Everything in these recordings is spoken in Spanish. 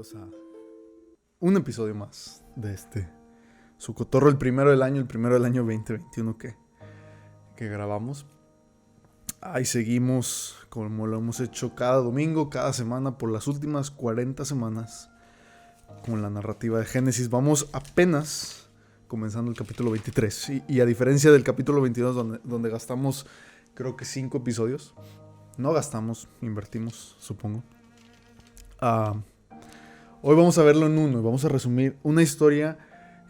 bienvenidos a un episodio más de su cotorro, el primero del año 2021 que grabamos. Ahí seguimos como lo hemos hecho cada domingo, cada semana, por las últimas 40 semanas, con la narrativa de Génesis. Vamos apenas comenzando el capítulo 23, y a diferencia del capítulo 22 donde gastamos creo que 5 episodios, no gastamos, invertimos, supongo. Hoy vamos a verlo en uno y vamos a resumir una historia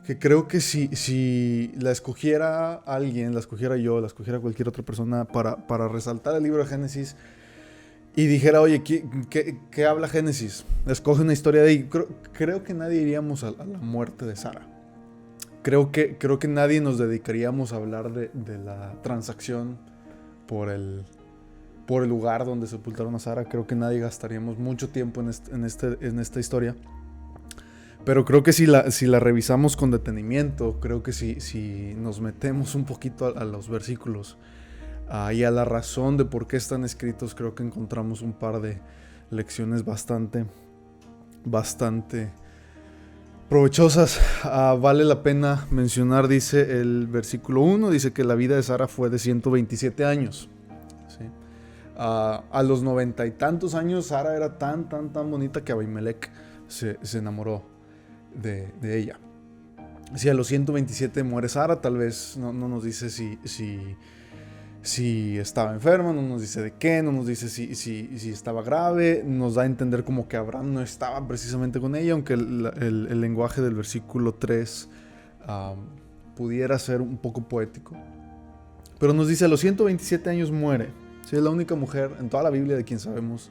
que creo que si la escogiera alguien, la escogiera yo, la escogiera cualquier otra persona para resaltar el libro de Génesis y dijera, oye, ¿qué habla Génesis? Escoge una historia de ahí. Creo que nadie iríamos a la muerte de Sara. Creo que nadie nos dedicaríamos a hablar de la transacción por el lugar donde sepultaron a Sara. Creo que nadie gastaríamos mucho tiempo en esta historia. Pero creo que si la revisamos con detenimiento, creo que si nos metemos un poquito a los versículos y a la razón de por qué están escritos, creo que encontramos un par de lecciones bastante provechosas. Vale la pena mencionar, dice el versículo 1, dice que la vida de Sara fue de 127 años. ¿Sí? A los 90 y tantos años, Sara era tan bonita que Abimelech se enamoró de ella. Si a los 127 muere Sara, tal vez no nos dice si estaba enferma, no nos dice de qué, no nos dice si estaba grave. Nos da a entender como que Abraham no estaba precisamente con ella, aunque el lenguaje del versículo 3 pudiera ser un poco poético. Pero nos dice a los 127 años muere. Sí, es la única mujer en toda la Biblia de quien sabemos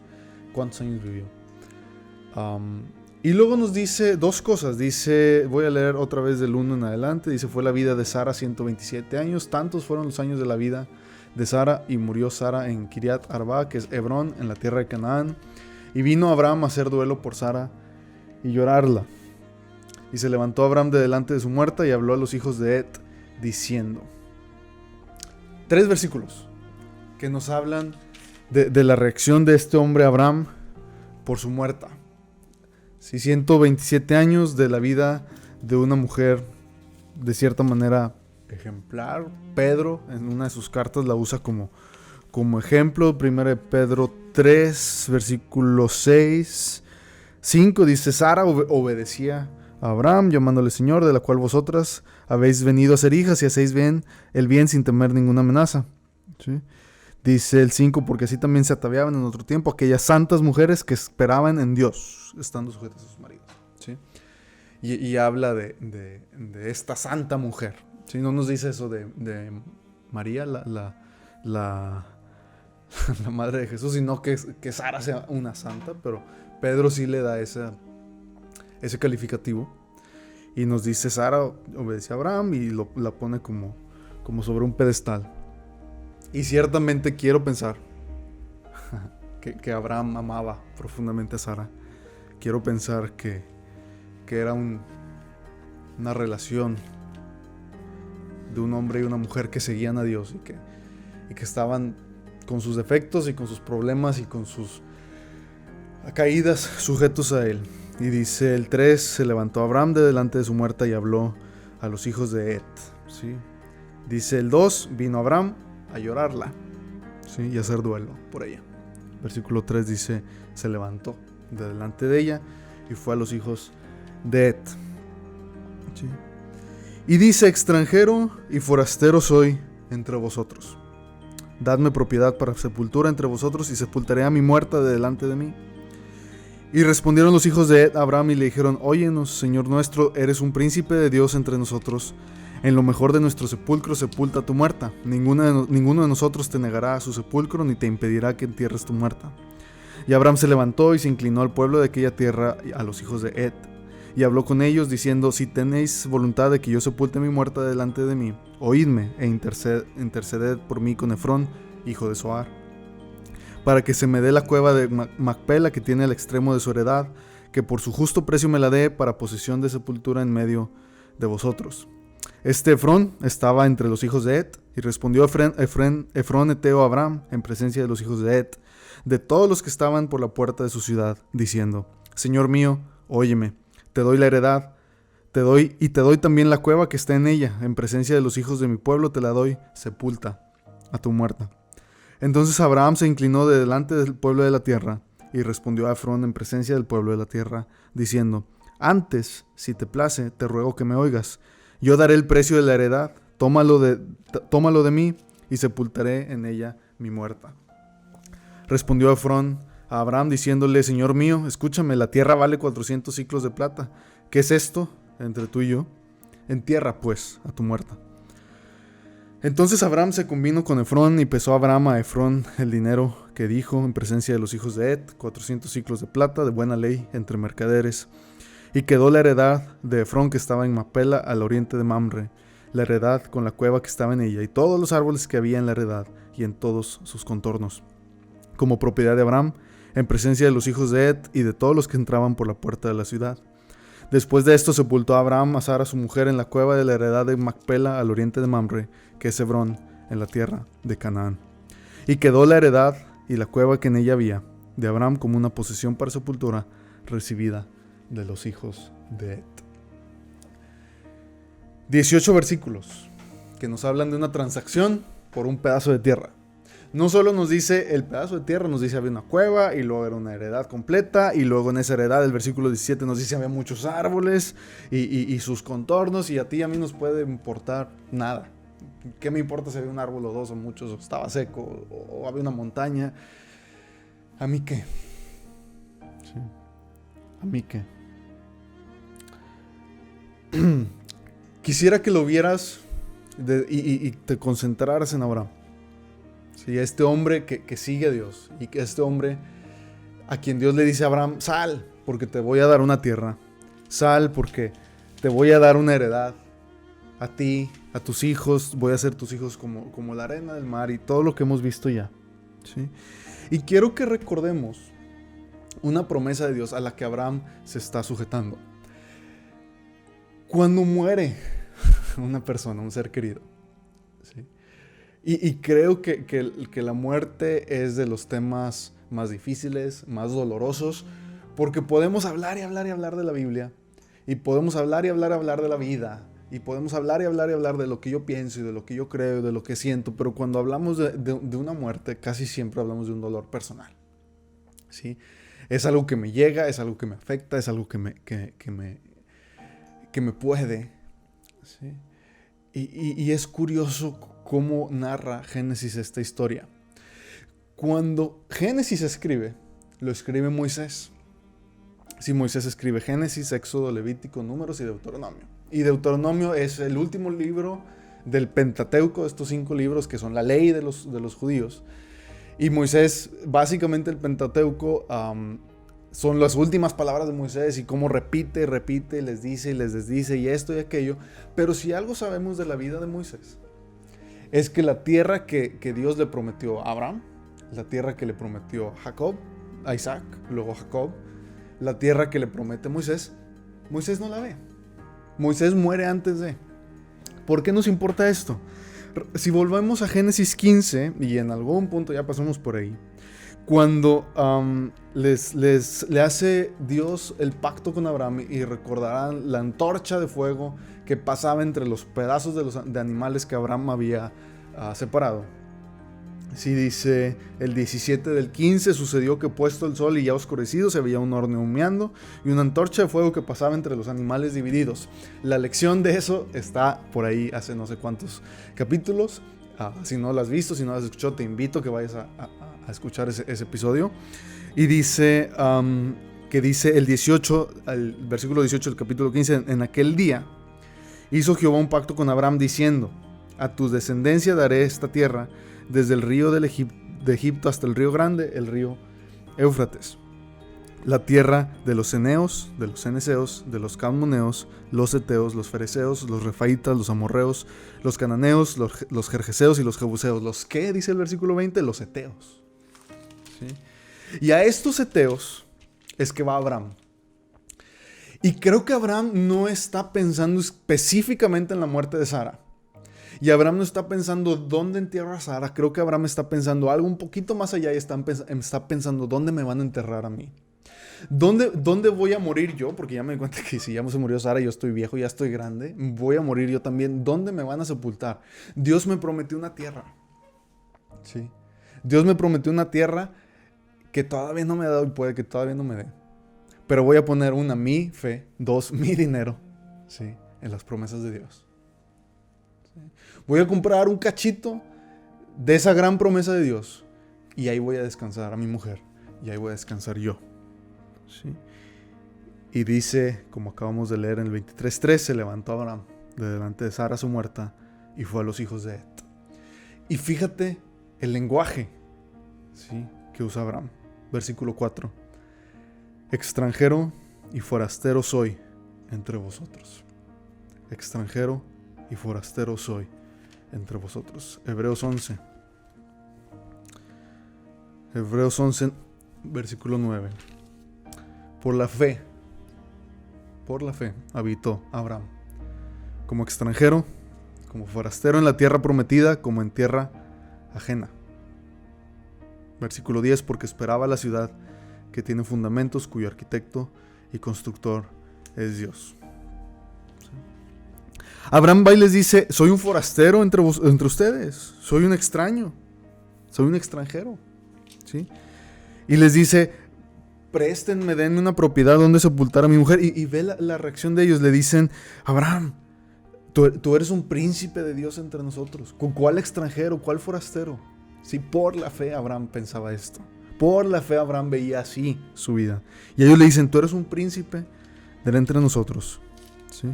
cuántos años vivió. Y luego nos dice dos cosas. Dice, voy a leer otra vez del 1 en adelante. Dice, fue la vida de Sara 127 años. Tantos fueron los años de la vida de Sara, y murió Sara en Kiriat Arba, que es Hebrón, en la tierra de Canaán. Y vino Abraham a hacer duelo por Sara y llorarla. Y se levantó Abraham de delante de su muerta y habló a los hijos de Et, diciendo. 3 versículos que nos hablan de la reacción de este hombre Abraham por su muerta. 127 años de la vida de una mujer de cierta manera ejemplar. Pedro en una de sus cartas la usa como ejemplo. 1 Pedro 3, versículo 6, 5 dice, Sara obedecía a Abraham, llamándole Señor, de la cual vosotras habéis venido a ser hijas y hacéis bien el bien sin temer ninguna amenaza. ¿Sí? Dice el 5, porque así también se ataviaban en otro tiempo aquellas santas mujeres que esperaban en Dios, estando sujetas a sus maridos. ¿Sí? Y habla de esta santa mujer. ¿Sí? No nos dice eso de María, la madre de Jesús, sino que Sara sea una santa, pero Pedro sí le da ese calificativo. Y nos dice, Sara obedecía a Abraham, y la pone como sobre un pedestal. Y ciertamente quiero pensar que Abraham amaba profundamente a Sara. Quiero pensar que era una relación de un hombre y una mujer que seguían a Dios y que estaban con sus defectos y con sus problemas y con sus caídas sujetos a él. Y dice el 3, se levantó Abraham de delante de su muerta y habló a los hijos de Et. ¿Sí? Dice el 2, vino Abraham a llorarla, ¿sí? Y hacer duelo por ella. Versículo 3 dice, se levantó de delante de ella y fue a los hijos de Et. ¿Sí? Y dice, extranjero y forastero soy entre vosotros. Dadme propiedad para sepultura entre vosotros y sepultaré a mi muerta de delante de mí. Y respondieron los hijos de Et a Abraham y le dijeron, óyenos, Señor nuestro, eres un príncipe de Dios entre nosotros. En lo mejor de nuestro sepulcro sepulta tu muerta. Ninguno de nosotros te negará a su sepulcro ni te impedirá que entierres tu muerta. Y Abraham se levantó y se inclinó al pueblo de aquella tierra, a los hijos de Et. Y habló con ellos diciendo, si tenéis voluntad de que yo sepulte mi muerta delante de mí, oídme e interceded por mí con Efrón, hijo de Zoar, para que se me dé la cueva de Macpela que tiene al extremo de su heredad, que por su justo precio me la dé para posesión de sepultura en medio de vosotros. Este Efrón estaba entre los hijos de Et, y respondió Efrón eteo a Abraham en presencia de los hijos de Et, de todos los que estaban por la puerta de su ciudad, diciendo, Señor mío, óyeme, te doy la heredad, te doy también la cueva que está en ella, en presencia de los hijos de mi pueblo te la doy, sepulta a tu muerta. Entonces Abraham se inclinó de delante del pueblo de la tierra, y respondió a Efrón en presencia del pueblo de la tierra, diciendo, antes, si te place, te ruego que me oigas. Yo daré el precio de la heredad, tómalo de mí, y sepultaré en ella mi muerta. Respondió Efrón a Abraham diciéndole, Señor mío, escúchame, la tierra vale 400 siclos de plata. ¿Qué es esto entre tú y yo? Entierra, pues, a tu muerta. Entonces Abraham se convino con Efrón y pesó Abraham a Efrón el dinero que dijo en presencia de los hijos de Het, 400 siclos de plata, de buena ley, entre mercaderes. Y quedó la heredad de Efrón que estaba en Macpela, al oriente de Mamre, la heredad con la cueva que estaba en ella, y todos los árboles que había en la heredad, y en todos sus contornos, como propiedad de Abraham, en presencia de los hijos de Het y de todos los que entraban por la puerta de la ciudad. Después de esto sepultó a Abraham a Sara su mujer en la cueva de la heredad de Macpela, al oriente de Mamre, que es Hebrón, en la tierra de Canaán. Y quedó la heredad y la cueva que en ella había, de Abraham como una posesión para sepultura, recibida de los hijos de Het. 18 versículos que nos hablan de una transacción por un pedazo de tierra. No solo nos dice el pedazo de tierra, nos dice había una cueva y luego era una heredad completa, y luego en esa heredad el versículo 17 nos dice había muchos árboles y sus contornos, y a ti y a mí nos puede importar nada. ¿Qué me importa si había un árbol o dos o muchos, o estaba seco o había una montaña? ¿A mí qué? Sí. ¿A mí qué? Quisiera que lo vieras y te concentraras en Abraham. Sí, este hombre que sigue a Dios, y que este hombre a quien Dios le dice a Abraham, sal porque te voy a dar una tierra, sal porque te voy a dar una heredad, a ti, a tus hijos, voy a hacer tus hijos como la arena del mar y todo lo que hemos visto ya. ¿Sí? Y quiero que recordemos una promesa de Dios a la que Abraham se está sujetando. Cuando muere una persona, un ser querido, ¿sí? Y creo que la muerte es de los temas más difíciles, más dolorosos, porque podemos hablar y hablar y hablar de la Biblia, y podemos hablar y hablar y hablar de la vida, y podemos hablar y hablar y hablar de lo que yo pienso y de lo que yo creo y de lo que siento, pero cuando hablamos de una muerte, casi siempre hablamos de un dolor personal, ¿sí? Es algo que me llega, es algo que me afecta, es algo que me puede, ¿sí? Y es curioso cómo narra Génesis esta historia. Cuando Génesis escribe, lo escribe Moisés. Sí, Moisés escribe Génesis, Éxodo, Levítico, Números y Deuteronomio. Y Deuteronomio es el último libro del Pentateuco, de estos 5 libros que son la ley de los judíos. Y Moisés, básicamente el Pentateuco, son las últimas palabras de Moisés y cómo repite, les dice y les desdice y esto y aquello. Pero si algo sabemos de la vida de Moisés, es que la tierra que Dios le prometió a Abraham, la tierra que le prometió a Isaac, luego a Jacob, la tierra que le promete Moisés no la ve. Moisés muere antes de. ¿Por qué nos importa esto? Si volvemos a Génesis 15, y en algún punto ya pasamos por ahí, cuando le hace Dios el pacto con Abraham, y recordarán la antorcha de fuego que pasaba entre los pedazos de animales que Abraham había separado. Sí, dice el 17 del 15, sucedió que puesto el sol y ya oscurecido se veía un horno humeando y una antorcha de fuego que pasaba entre los animales divididos. La lección de eso está por ahí hace no sé cuántos capítulos. Si no lo has visto, si no lo has escuchado, te invito a que vayas a escuchar ese episodio. Y dice que dice el versículo 18 del capítulo 15, en aquel día hizo Jehová un pacto con Abraham diciendo, a tu descendencia daré esta tierra, desde el río de Egipto hasta el río grande, el río Éufrates, la tierra de los ceneos, de los ceneseos, de los cadmoneos, los heteos, los fereceos, los refaitas, los amorreos, los cananeos, los gergeseos y los jebuseos. ¿Los qué? Dice el versículo 20, los heteos. ¿Sí? Y a estos heteos es que va Abraham. Y creo que Abraham no está pensando específicamente en la muerte de Sara. Y Abraham no está pensando dónde entierro a Sara. Creo que Abraham está pensando algo un poquito más allá y está pensando dónde me van a enterrar a mí. ¿Dónde voy a morir yo? Porque ya me di cuenta que si ya se murió Sara, yo estoy viejo, ya estoy grande, voy a morir yo también. ¿Dónde me van a sepultar? Dios me prometió una tierra. Sí. Dios me prometió una tierra que todavía no me ha dado y puede que todavía no me dé. Pero voy a poner una, mi fe, dos, mi dinero, ¿sí? En las promesas de Dios. ¿Sí? Voy a comprar un cachito de esa gran promesa de Dios y ahí voy a descansar a mi mujer y ahí voy a descansar yo. ¿Sí? Y dice, como acabamos de leer en el 23:3, se levantó Abraham de delante de Sara su muerta y fue a los hijos de Het. Y fíjate el lenguaje, ¿sí?, que usa Abraham. Versículo 4. Extranjero y forastero soy entre vosotros. Extranjero y forastero soy entre vosotros. Hebreos 11. Hebreos 11, versículo 9. Por la fe habitó Abraham como extranjero, como forastero en la tierra prometida, como en tierra ajena. Versículo 10, porque esperaba la ciudad que tiene fundamentos, cuyo arquitecto y constructor es Dios. ¿Sí? Abraham va y les dice, soy un forastero entre ustedes, soy un extraño, soy un extranjero. ¿Sí? Y les dice, préstenme, denme una propiedad donde sepultar a mi mujer. Y ve la reacción de ellos, le dicen, Abraham, tú eres un príncipe de Dios entre nosotros. ¿Cuál extranjero? ¿Cuál forastero? Sí, por la fe Abraham pensaba esto. Por la fe Abraham veía así su vida. Y ellos le dicen, tú eres un príncipe de entre nosotros. ¿Sí?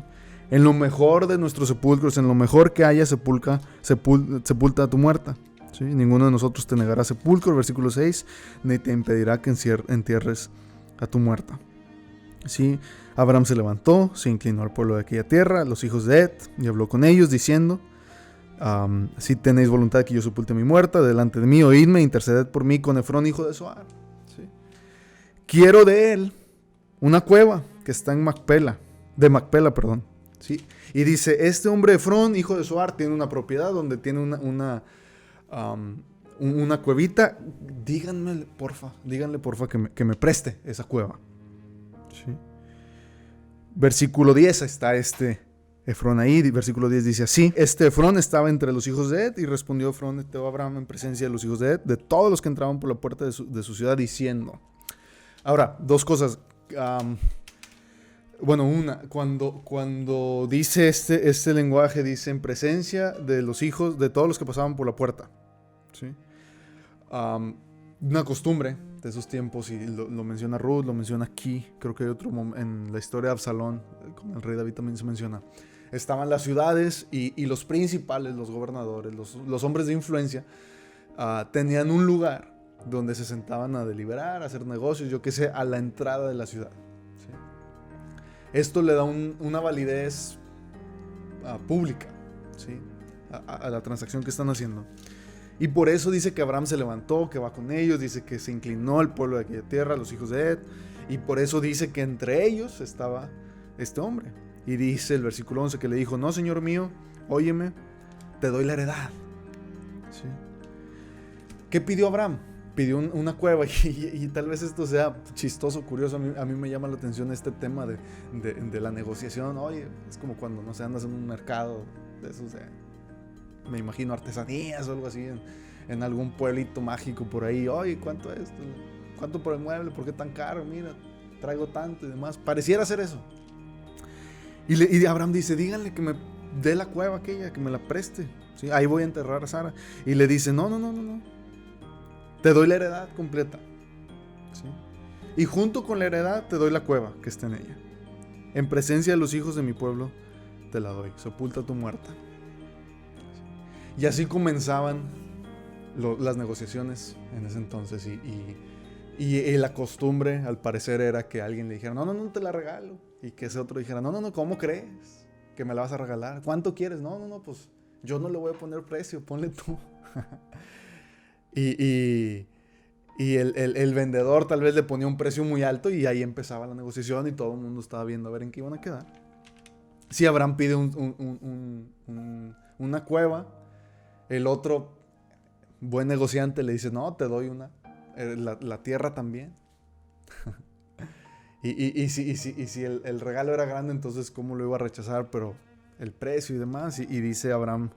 En lo mejor de nuestros sepulcros, en lo mejor que haya, sepulta a tu muerta. ¿Sí? Ninguno de nosotros te negará sepulcro, versículo 6, ni te impedirá que entierres a tu muerta. ¿Sí? Abraham se levantó, se inclinó al pueblo de aquella tierra, los hijos de Het, y habló con ellos diciendo, si tenéis voluntad de que yo sepulte mi muerta, delante de mí, oídme, interceded por mí con Efrón, hijo de Zohar. ¿Sí? Quiero de él una cueva que está en Macpela. ¿Sí? Y dice, este hombre Efrón, hijo de Zohar, tiene una propiedad donde tiene una cuevita. Díganle porfa que me preste esa cueva. ¿Sí? Versículo 10, está Efrón ahí, versículo 10 dice así, Efrón estaba entre los hijos de Het, y respondió Efrón a Abraham en presencia de los hijos de Het, de todos los que entraban por la puerta de su ciudad, diciendo. Ahora, dos cosas. Una, cuando dice este lenguaje, dice en presencia de los hijos, de todos los que pasaban por la puerta. ¿Sí? Una costumbre de esos tiempos, y lo menciona Ruth, lo menciona aquí, creo que hay otro en la historia de Absalón, con el rey David también se menciona. Estaban las ciudades y los principales, los gobernadores, los hombres de influencia, tenían un lugar donde se sentaban a deliberar, a hacer negocios, yo qué sé, a la entrada de la ciudad. ¿Sí? Esto le da una validez pública, ¿sí?, a la transacción que están haciendo. Y por eso dice que Abraham se levantó, que va con ellos, dice que se inclinó al pueblo de aquella tierra, los hijos de Het, y por eso dice que entre ellos estaba este hombre. Y dice el versículo 11 que le dijo, no, señor mío, óyeme, te doy la heredad. ¿Sí? ¿Qué pidió Abraham? Pidió una cueva, y tal vez esto sea chistoso, curioso. A mí me llama la atención este tema de la negociación. Oye, es como cuando, no sé, andas en un mercado de esos, me imagino artesanías o algo así, en algún pueblito mágico por ahí. Oye, ¿cuánto es esto? ¿Cuánto por el mueble? ¿Por qué tan caro? Mira, traigo tanto y demás. Pareciera ser eso. Y Abraham dice, díganle que me dé la cueva aquella, que me la preste. ¿Sí? Ahí voy a enterrar a Sara. Y le dice, no. Te doy la heredad completa. ¿Sí? Y junto con la heredad te doy la cueva que está en ella. En presencia de los hijos de mi pueblo te la doy. Sepulta tu muerta. Y así comenzaban las negociaciones en ese entonces. Y la costumbre, al parecer, era que alguien le dijera, no te la regalo. Y que ese otro dijera, no, ¿cómo crees que me la vas a regalar? ¿Cuánto quieres? No, pues yo no le voy a poner precio, ponle tú. y el vendedor tal vez le ponía un precio muy alto, y ahí empezaba la negociación y todo el mundo estaba viendo a ver en qué iban a quedar. Si Abraham pide una cueva, el otro buen negociante le dice, no, te doy la tierra también. Y si el regalo era grande, entonces ¿cómo lo iba a rechazar? Pero el precio y demás. Y dice Abraham,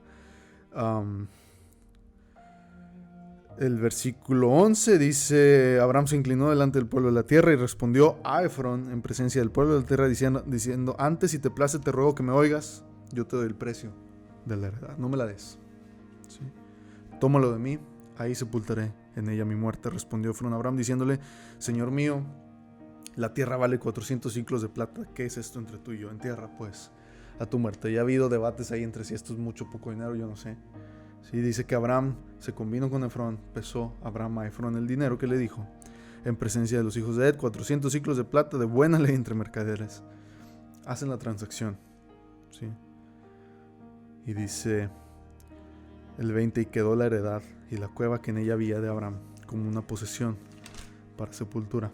el versículo 11 dice: Abraham se inclinó delante del pueblo de la tierra y respondió a Efrón en presencia del pueblo de la tierra diciendo: antes, si te place, te ruego que me oigas, yo te doy el precio de la heredad, no me la des. ¿Sí? Tómalo de mí, ahí sepultaré en ella mi muerte. Respondió Efrón a Abraham diciéndole: Señor mío, la tierra vale 400 ciclos de plata. ¿Qué es esto entre tú y yo? Entierra pues a tu muerte. Ya ha habido debates ahí entre si esto es mucho o poco dinero, yo no sé. Sí, dice que Abraham se convino con Efrón, pesó Abraham a Efrón el dinero que le dijo en presencia de los hijos de Ed, 400 ciclos de plata de buena ley entre mercaderes. Hacen la transacción. ¿Sí? Y dice el 20: y quedó la heredad y la cueva que en ella había de Abraham como una posesión para sepultura.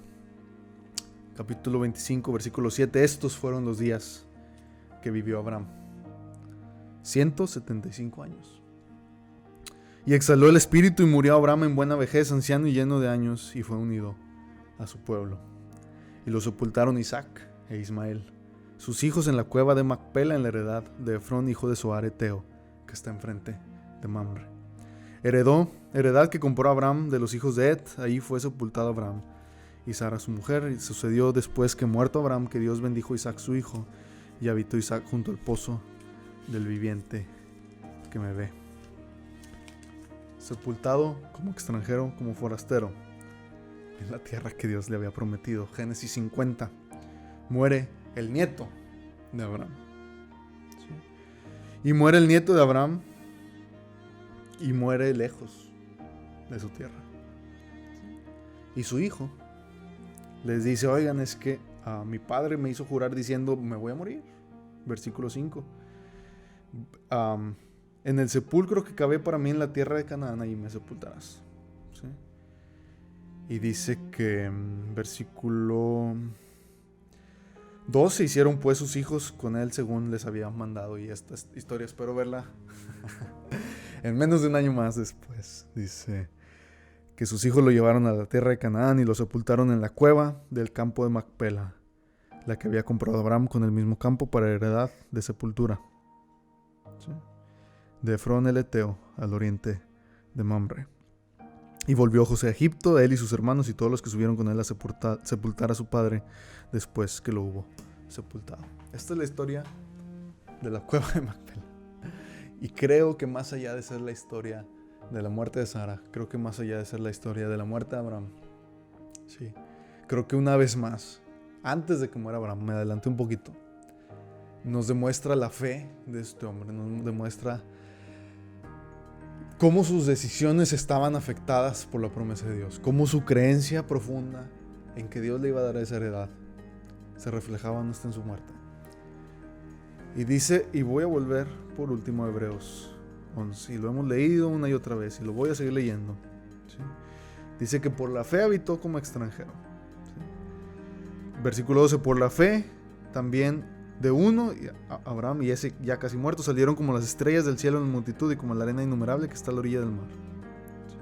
Capítulo 25, versículo 7. Estos fueron los días que vivió Abraham: 175 años. Y exhaló el espíritu y murió Abraham en buena vejez, anciano y lleno de años, y fue unido a su pueblo. Y lo sepultaron Isaac e Ismael, sus hijos, en la cueva de Macpela, en la heredad de Efrón, hijo de Zohar Eteo, que está enfrente de Mamre. Heredad que compró Abraham de los hijos de Ed. Ahí fue sepultado Abraham y Sara su mujer. Y sucedió después que muerto Abraham, que Dios bendijo a Isaac su hijo, y habitó Isaac junto al pozo del viviente que me ve. Sepultado como extranjero, como forastero, en la tierra que Dios le había prometido. Génesis 50. Muere el nieto de Abraham. ¿Sí? Y muere el nieto de Abraham y muere lejos de su tierra. ¿Sí? Y su hijo les dice: oigan, es que mi padre me hizo jurar diciendo: me voy a morir. Versículo 5. En el sepulcro que cavé para mí en la tierra de Canaán, allí me sepultarás. ¿Sí? Y dice que versículo 12: hicieron pues sus hijos con él según les había mandado. Y esta historia espero verla en menos de un año más después. Dice que sus hijos lo llevaron a la tierra de Canaán y lo sepultaron en la cueva del campo de Macpela, la que había comprado Abraham con el mismo campo para heredad de sepultura. ¿Sí? De Efrón el Eteo, al oriente de Mamre. Y volvió José a Egipto, él y sus hermanos y todos los que subieron con él a sepultar a su padre después que lo hubo sepultado. Esta es la historia de la cueva de Macpela. Y creo que más allá de ser la historia de la muerte de Sara, creo que más allá de ser la historia de la muerte de Abraham, sí, creo que una vez más, antes de que muera Abraham, me adelanté un poquito, nos demuestra la fe de este hombre, nos demuestra cómo sus decisiones estaban afectadas por la promesa de Dios, cómo su creencia profunda en que Dios le iba a dar esa heredad se reflejaba hasta en su muerte. Y dice, y voy a volver por último a Hebreos 11, y lo hemos leído una y otra vez, y lo voy a seguir leyendo. ¿Sí? Dice que por la fe habitó como extranjero. ¿Sí? Versículo 12, por la fe también de uno, Abraham y ese ya casi muerto, salieron como las estrellas del cielo en multitud y como la arena innumerable que está a la orilla del mar. ¿Sí?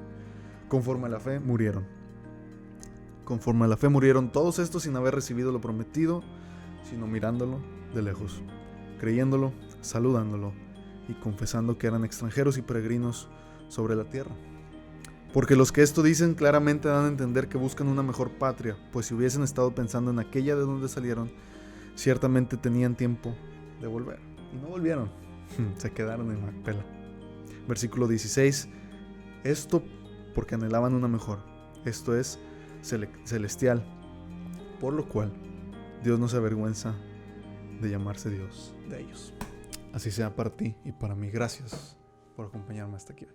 Conforme a la fe murieron. Conforme a la fe murieron todos estos sin haber recibido lo prometido, sino mirándolo de lejos, creyéndolo, saludándolo y confesando que eran extranjeros y peregrinos sobre la tierra. Porque los que esto dicen claramente dan a entender que buscan una mejor patria, pues si hubiesen estado pensando en aquella de donde salieron, ciertamente tenían tiempo de volver. Y no volvieron, se quedaron en Macpela. Versículo 16, esto porque anhelaban una mejor, esto es, celestial, por lo cual Dios no se avergüenza de llamarse Dios de ellos. Así sea para ti y para mí. Gracias por acompañarme hasta aquí.